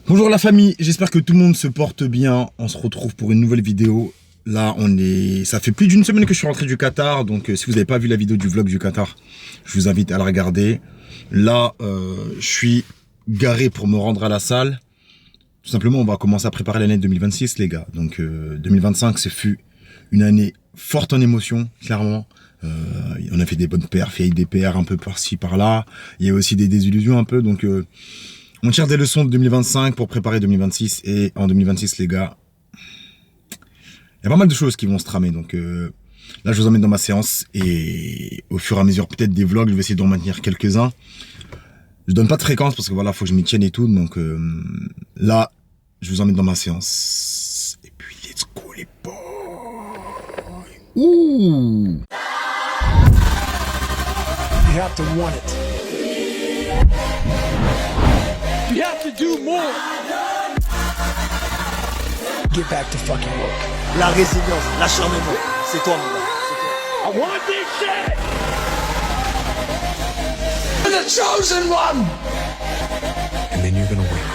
Bonjour la famille, j'espère que tout le monde se porte bien. On se retrouve pour une nouvelle vidéo. Là, ça fait plus d'une semaine que je suis rentré du Qatar, donc si vous n'avez pas vu la vidéo du vlog du Qatar, je vous invite à la regarder. Là, je suis garé pour me rendre à la salle. Tout simplement, on va commencer à préparer l'année 2026, les gars. Donc 2025, ce fut une année forte en émotions, clairement. On a fait des bonnes perfs, il y a eu des PR un peu par-ci, par-là. Il y a aussi des désillusions un peu, donc... on tire des leçons de 2025 pour préparer 2026. Et en 2026, les gars, il y a pas mal de choses qui vont se tramer. Donc là, je vous emmène dans ma séance. Et au fur et à mesure, peut-être des vlogs, je vais essayer d'en maintenir quelques-uns. Je donne pas de fréquence parce que voilà, faut que je m'y tienne et tout. Donc là, je vous emmène dans ma séance. Et puis, let's go les boys. Ouh! You have to want it. You have to do more. Get back to fucking work. La résilience, l'acharnement, c'est toi, mon gars. I want this shit. You're the chosen one. And then you're gonna win.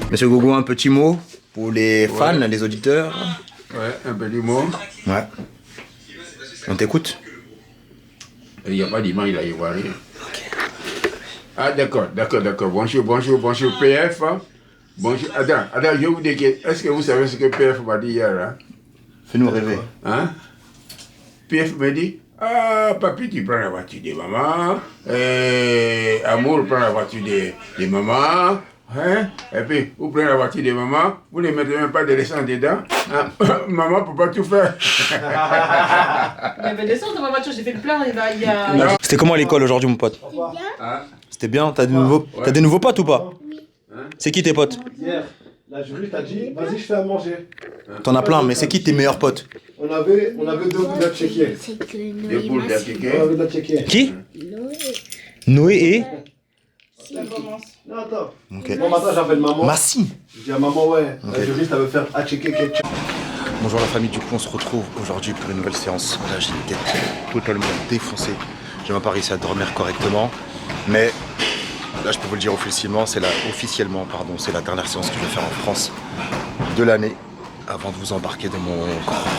Monsieur Gogo, un petit mot pour les fans, les auditeurs. Ouais, un petit mot. Ouais. On t'écoute. Il n'y a pas d'image, il va rien. Ah d'accord. Bonjour PF. Bonjour. Attends, je vous dis que, est-ce que vous savez ce que PF m'a dit hier hein? Fais-nous rêver. Hein? PF me dit, ah papi tu prends la voiture de maman, Amour prend la voiture de maman. Hein? Et puis, vous prenez la voiture de maman, vous ne mettez même pas de l'essence dedans. Hein? Maman ne peut pas tout faire. Il y avait de l'essence dans ma voiture, j'ai fait le plein, il y a... C'était comment à l'école aujourd'hui, mon pote? Hein? C'était bien? T'as des nouveaux potes ou pas? C'est qui tes potes? Hier, la juriste a dit, vas-y, je fais à manger. T'en as plein, mais c'est qui tes meilleurs potes? On avait deux boules à checker. C'est que Des Noé boules m'a d'attiquer. On avait de la checker. Qui? Noé. Noé et? Ça commence. Non, attends. Ok. Bon matin, j'appelle maman. Massi. Je dis à maman, ouais, la juriste, elle veut faire à checker quelque chose. Bonjour la famille, du coup on se retrouve aujourd'hui pour une nouvelle séance. Là j'ai une tête totalement défoncée. J'ai même pas réussi à dormir correctement. Mais là je peux vous le dire officiellement, c'est la dernière séance que je vais faire en France de l'année. Avant de vous embarquer dans mon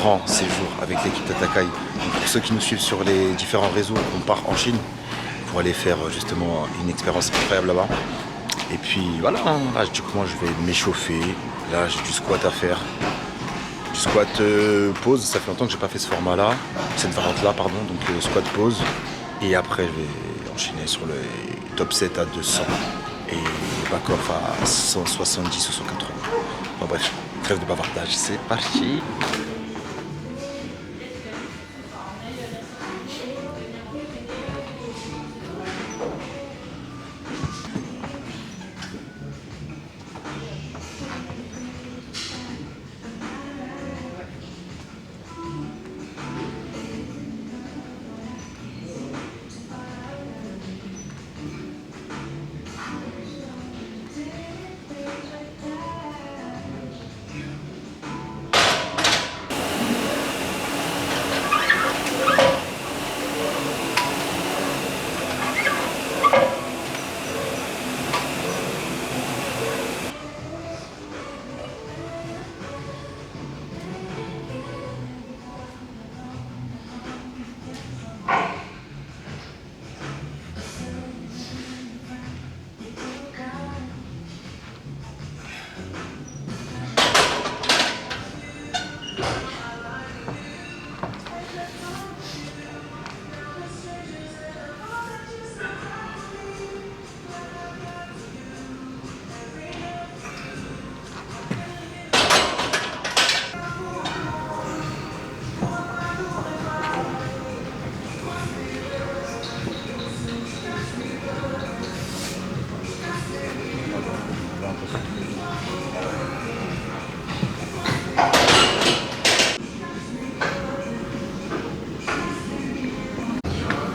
grand séjour avec l'équipe Tatakai. Donc pour ceux qui nous suivent sur les différents réseaux, on part en Chine pour aller faire justement une expérience incroyable là-bas. Et puis voilà, là du coup moi je vais m'échauffer. Là j'ai du squat à faire. Du squat pause, ça fait longtemps que j'ai pas fait ce format-là, cette variante-là pardon, donc squat pause. Et après je vais enchaîner sur le top 7 à 200 et back-off à 170 ou 180. Bon bref. Trêve de bavardage, c'est parti.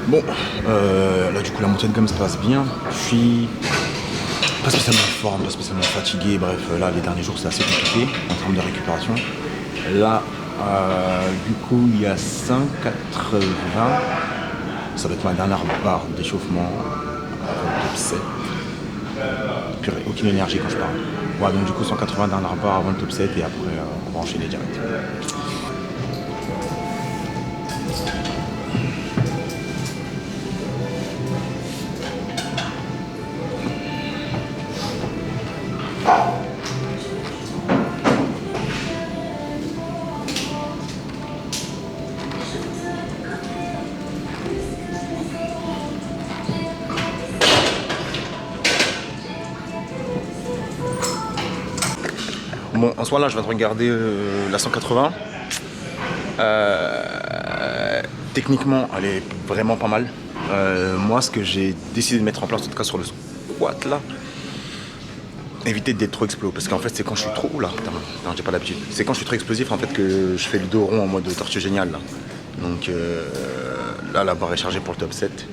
Bon, là du coup la montée de gamme se passe bien. Je suis pas spécialement en forme, pas spécialement fatigué. Bref, là les derniers jours c'est assez compliqué en termes de récupération. Là, du coup il y a 180. Ça va être ma dernière barre d'échauffement avant le top 7. Purée, aucune énergie quand je parle. Ouais, donc du coup 180 dernières barres avant le top 7 et après on va enchaîner direct. Bon, en soi là je vais te regarder la 180. Techniquement elle est vraiment pas mal. Moi ce que j'ai décidé de mettre en place en tout cas sur le squat là, éviter d'être trop explosif parce qu'en fait c'est quand je suis trop... Oula, putain, j'ai pas l'habitude. C'est quand je suis trop explosif en fait que je fais le dos rond en mode tortue géniale là. Donc là la barre est chargée pour le top 7.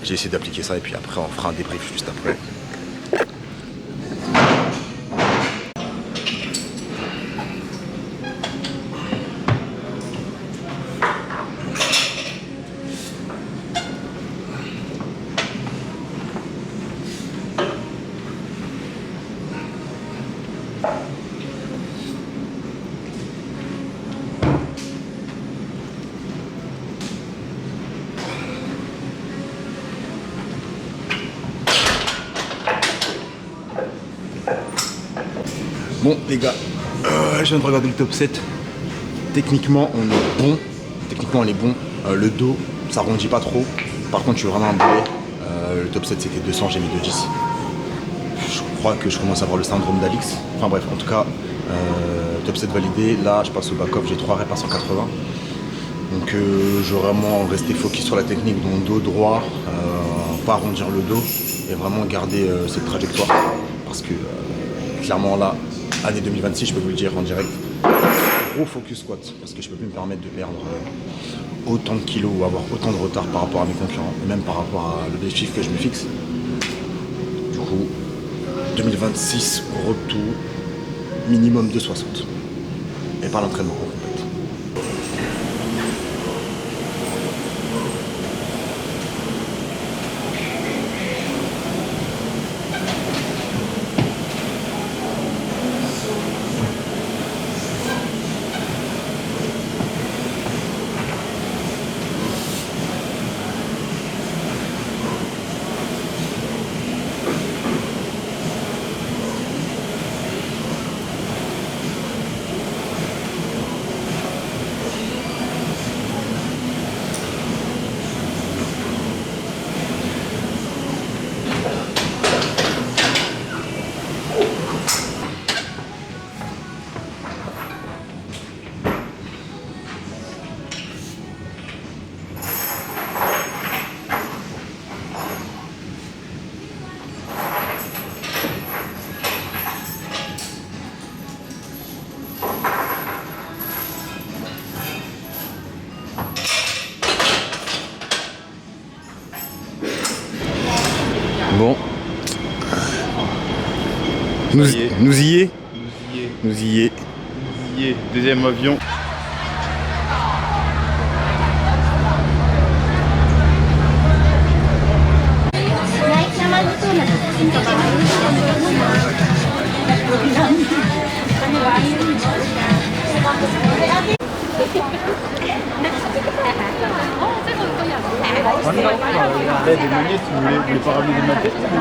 J'ai essayé d'appliquer ça et puis après on fera un débrief juste après. Bon les gars, je viens de regarder le top 7. Techniquement on est bon. Le dos ça rondit pas trop. Par contre je suis vraiment emballé. Le top 7 c'était 200, j'ai mis 210. Je crois que je commence à avoir le syndrome d'Alix. Enfin bref, en tout cas top 7 validé. Là je passe au back-off, j'ai 3 reps à 180. Donc je vais vraiment rester focus sur la technique, donc dos droit, pas arrondir le dos et vraiment garder cette trajectoire. Parce que clairement là, année 2026, je peux vous le dire en direct, gros focus squat, parce que je peux plus me permettre de perdre autant de kilos ou avoir autant de retard par rapport à mes concurrents, et même par rapport à l'objectif que je me fixe. Du coup, 2026, retour minimum de 60. et par l'entraînement. Bon. Nous y est. Deuxième avion. Des minutes, vous voulez pas ramener des maquettes?